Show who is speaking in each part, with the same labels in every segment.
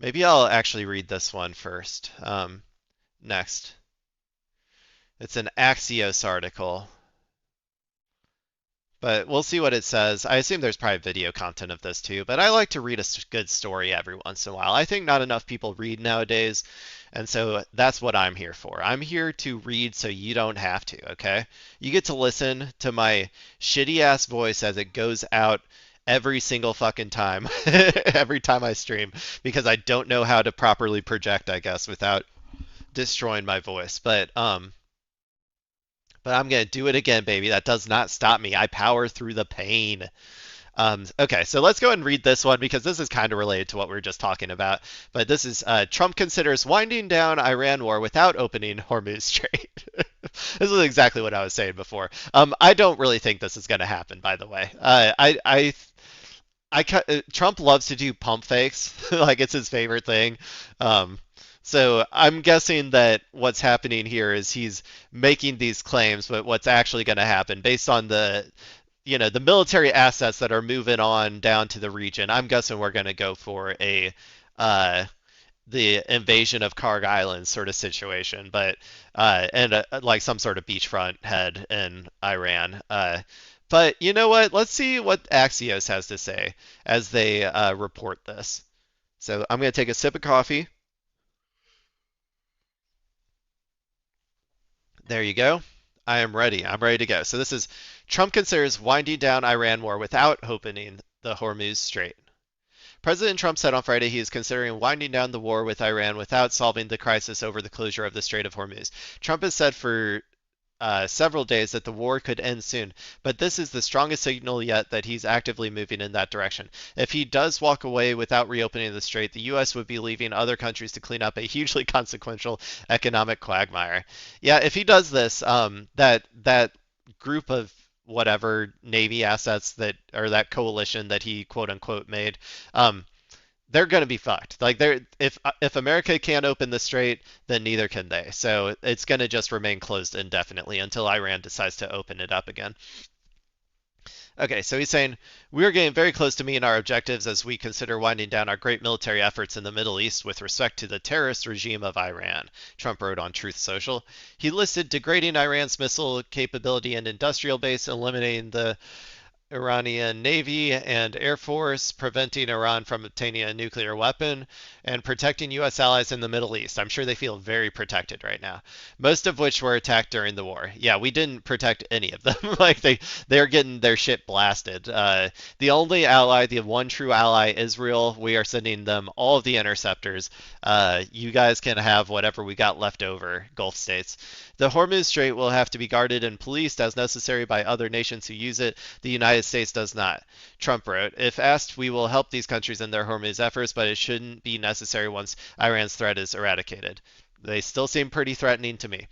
Speaker 1: Maybe I'll actually read this one first. Next. It's an Axios article, but we'll see what it says. I assume there's probably video content of this too, but I like to read a good story every once in a while. I think not enough people read nowadays, and so that's what I'm here for. I'm here to read so you don't have to, okay? You get to listen to my shitty ass voice as it goes out every single fucking time, every time I stream, because I don't know how to properly project, I guess, without destroying my voice. But I'm gonna do it again, baby. That does not stop me. I power through the pain. Okay, so let's go ahead and read this one because this is kind of related to what we were just talking about. But this is Trump considers winding down Iran war without opening Hormuz Strait. This is exactly what I was saying before. I don't really think this is going to happen, by the way. Trump loves to do pump fakes, like it's his favorite thing. Um, so I'm guessing that what's happening here is he's making these claims, but what's actually going to happen based on the military assets that are moving on down to the region. I'm guessing we're going to go for a uh, the invasion of Karg Island sort of situation, but and like some sort of beachfront head in Iran. But you know what? Let's see what Axios has to say as they report this. So I'm going to take a sip of coffee. There you go. I am ready. I'm ready to go. So this is Trump considers winding down Iran war without opening the Hormuz Strait. President Trump said on Friday he is considering winding down the war with Iran without solving the crisis over the closure of the Strait of Hormuz. Trump has said for several days that the war could end soon, but this is the strongest signal yet that he's actively moving in that direction. If he does walk away without reopening the strait, the U.S. would be leaving other countries to clean up a hugely consequential economic quagmire. Yeah, if he does this, that group of whatever Navy assets that or that coalition that he quote unquote made, um, they're going to be fucked. Like they're if America can't open the strait, then neither can they. So it's going to just remain closed indefinitely until Iran decides to open it up again. Okay, so he's saying we're getting very close to meeting our objectives as we consider winding down our great military efforts in the Middle East with respect to the terrorist regime of Iran, Trump wrote on Truth Social. He listed degrading Iran's missile capability and industrial base, eliminating the Iranian Navy and Air Force, preventing Iran from obtaining a nuclear weapon, and protecting U.S. allies in the Middle East. I'm sure they feel very protected right now. Most of which were attacked during the war. Yeah, we didn't protect any of them. Like they're getting their shit blasted. The only ally, the one true ally, Israel, we are sending them all of the interceptors. You guys can have whatever we got left over, Gulf states. The Hormuz Strait will have to be guarded and policed as necessary by other nations who use it. The United States does not. Trump wrote, if asked, we will help these countries in their Hormuz efforts, but it shouldn't be necessary once Iran's threat is eradicated. They still seem pretty threatening to me.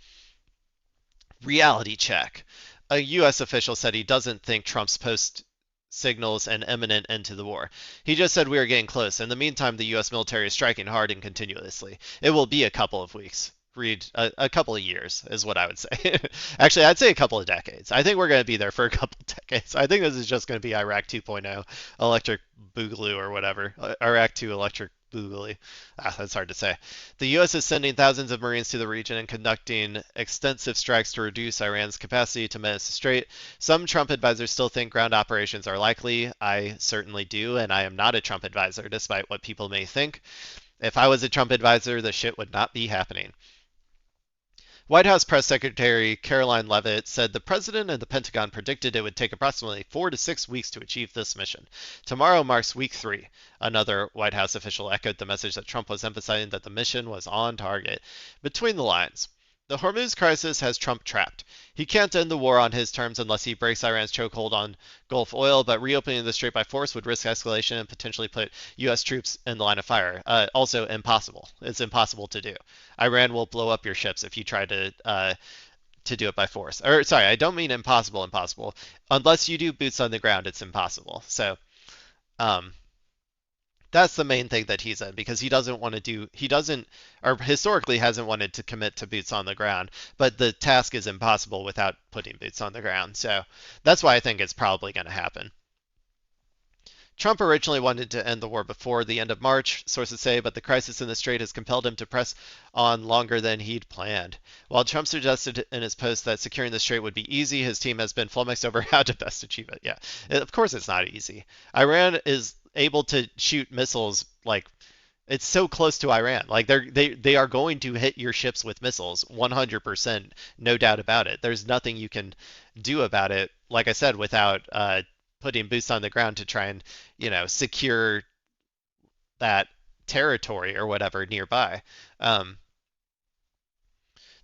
Speaker 1: Reality check. A U.S. official said he doesn't think Trump's post signals an imminent end to the war. He just said we are getting close. In the meantime, the U.S. military is striking hard and continuously. It will be a couple of weeks. Read a couple of years is what I would say. Actually, I'd say a couple of decades. I think we're going to be there for a couple of decades. I think this is just going to be Iraq 2.0, electric boogaloo or whatever. Iraq 2 electric boogaloo. That's hard to say. The U.S. is sending thousands of Marines to the region and conducting extensive strikes to reduce Iran's capacity to menace the strait. Some Trump advisors still think ground operations are likely. I certainly do, and I am not a Trump advisor, despite what people may think. If I was a Trump advisor, the shit would not be happening. White House Press Secretary Caroline Leavitt said the president and the Pentagon predicted it would take approximately 4 to 6 weeks to achieve this mission. Tomorrow marks week 3. Another White House official echoed the message that Trump was emphasizing that the mission was on target. Between the lines, the Hormuz crisis has Trump trapped. He can't end the war on his terms unless he breaks Iran's chokehold on Gulf oil, but reopening the strait by force would risk escalation and potentially put U.S. troops in the line of fire. Also, impossible. It's impossible to do. Iran will blow up your ships if you try to do it by force. Or sorry, I don't mean impossible, impossible. Unless you do boots on the ground, it's impossible. So, um, that's the main thing that he's in because he doesn't or historically hasn't wanted to commit to boots on the ground, but the task is impossible without putting boots on the ground. So that's why I think it's probably going to happen. Trump originally wanted to end the war before the end of March, sources say, but the crisis in the strait has compelled him to press on longer than he'd planned. While Trump suggested in his post that securing the strait would be easy, his team has been flummoxed over how to best achieve it. Yeah, of course it's not easy. Iran is able to shoot missiles like it's so close to Iran. Like they are going to hit your ships with missiles, 100%, no doubt about it. There's nothing you can do about it. Like I said, without putting boots on the ground to try and secure that territory or whatever nearby. Um,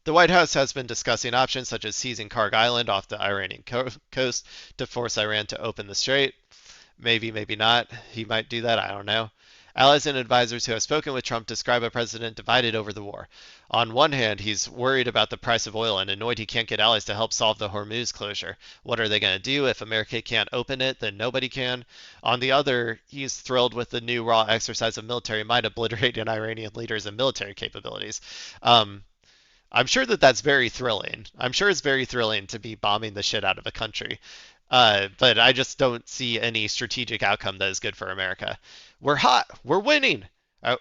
Speaker 1: the White House has been discussing options such as seizing Karg Island off the Iranian coast to force Iran to open the strait. Maybe, maybe not. He might do that. I don't know. Allies and advisors who have spoken with Trump describe a president divided over the war. On one hand, he's worried about the price of oil and annoyed he can't get allies to help solve the Hormuz closure. What are they going to do? If America can't open it, then nobody can. On the other, he's thrilled with the new raw exercise of military might obliterating Iranian leaders and military capabilities. I'm sure that that's very thrilling. I'm sure it's very thrilling to be bombing the shit out of a country. But I just don't see any strategic outcome that is good for America. We're hot. We're winning.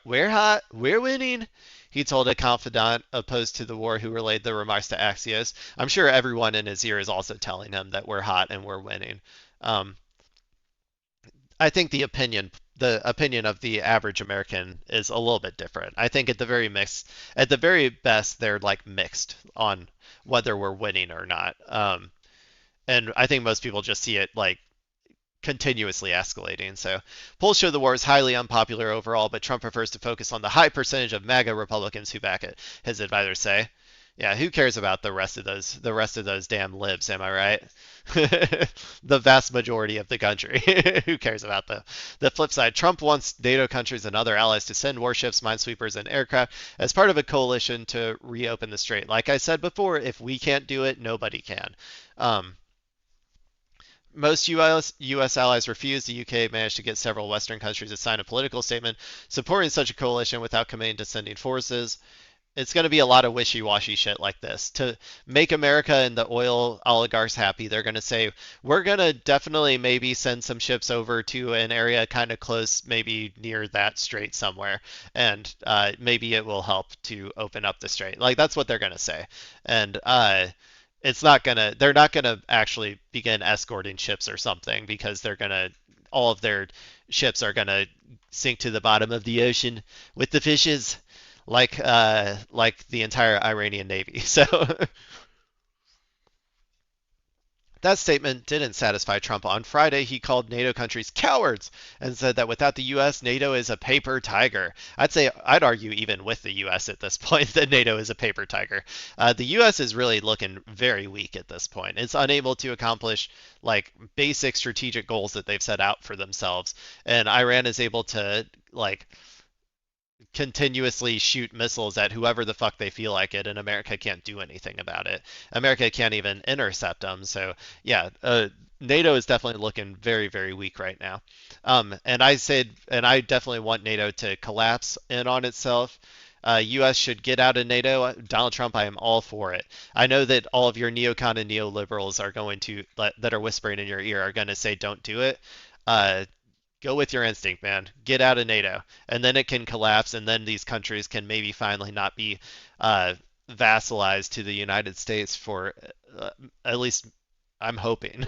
Speaker 1: We're hot. We're winning. He told a confidant opposed to the war who relayed the remarks to Axios. I'm sure everyone in his ear is also telling him that we're hot and we're winning. Um, I think the opinion of the average American is a little bit different. I think at the very best, they're like mixed on whether we're winning or not. And I think most people just see it like continuously escalating. So polls show the war is highly unpopular overall, but Trump prefers to focus on the high percentage of MAGA Republicans who back it, his advisors say. Yeah, who cares about the rest of those damn libs, am I right? The vast majority of the country. Who cares about the flip side? Trump wants NATO countries and other allies to send warships, minesweepers, and aircraft as part of a coalition to reopen the strait. Like I said before, if we can't do it, nobody can. Um, Most US allies refused. The UK managed to get several Western countries to sign a political statement supporting such a coalition without committing to sending forces. It's going to be a lot of wishy-washy shit like this. To make America and the oil oligarchs happy, they're going to say, we're going to definitely maybe send some ships over to an area kind of close, maybe near that strait somewhere, and maybe it will help to open up the strait. Like, that's what they're going to say. And they're not gonna actually begin escorting ships or something because all of their ships are gonna sink to the bottom of the ocean with the fishes, like the entire Iranian navy. So that statement didn't satisfy Trump. On Friday, he called NATO countries cowards and said that without the U.S., NATO is a paper tiger. I'd argue even with the U.S. at this point that NATO is a paper tiger. The U.S. is really looking very weak at this point. It's unable to accomplish like basic strategic goals that they've set out for themselves, and Iran is able to like continuously shoot missiles at whoever the fuck they feel like it, and America can't do anything about it. America can't even intercept them. So yeah, NATO is definitely looking very, very weak right now. And I definitely want NATO to collapse in on itself. U.S. should get out of NATO. Donald Trump, I am all for it. I know that all of your neocon and neoliberals are going to that are whispering in your ear are going to say don't do it. Uh, Go with your instinct, man. Get out of NATO, and then it can collapse, and then these countries can maybe finally not be vassalized to the United States for uh, at least I'm hoping.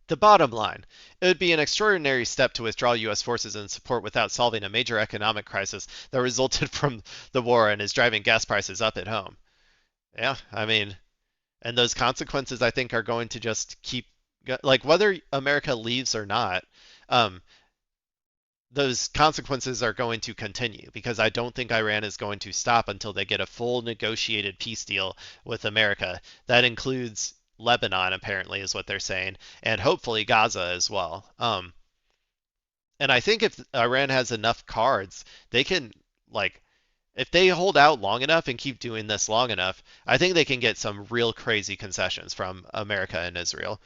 Speaker 1: The bottom line, it would be an extraordinary step to withdraw U.S. forces and support without solving a major economic crisis that resulted from the war and is driving gas prices up at home. Yeah, I mean, and those consequences I think are going to just keep like whether America leaves or not, um, those consequences are going to continue because I don't think Iran is going to stop until they get a full negotiated peace deal with America. That includes Lebanon, apparently, is what they're saying, and hopefully Gaza as well. And I think if Iran has enough cards, they can like if they hold out long enough and keep doing this long enough, I think they can get some real crazy concessions from America and Israel.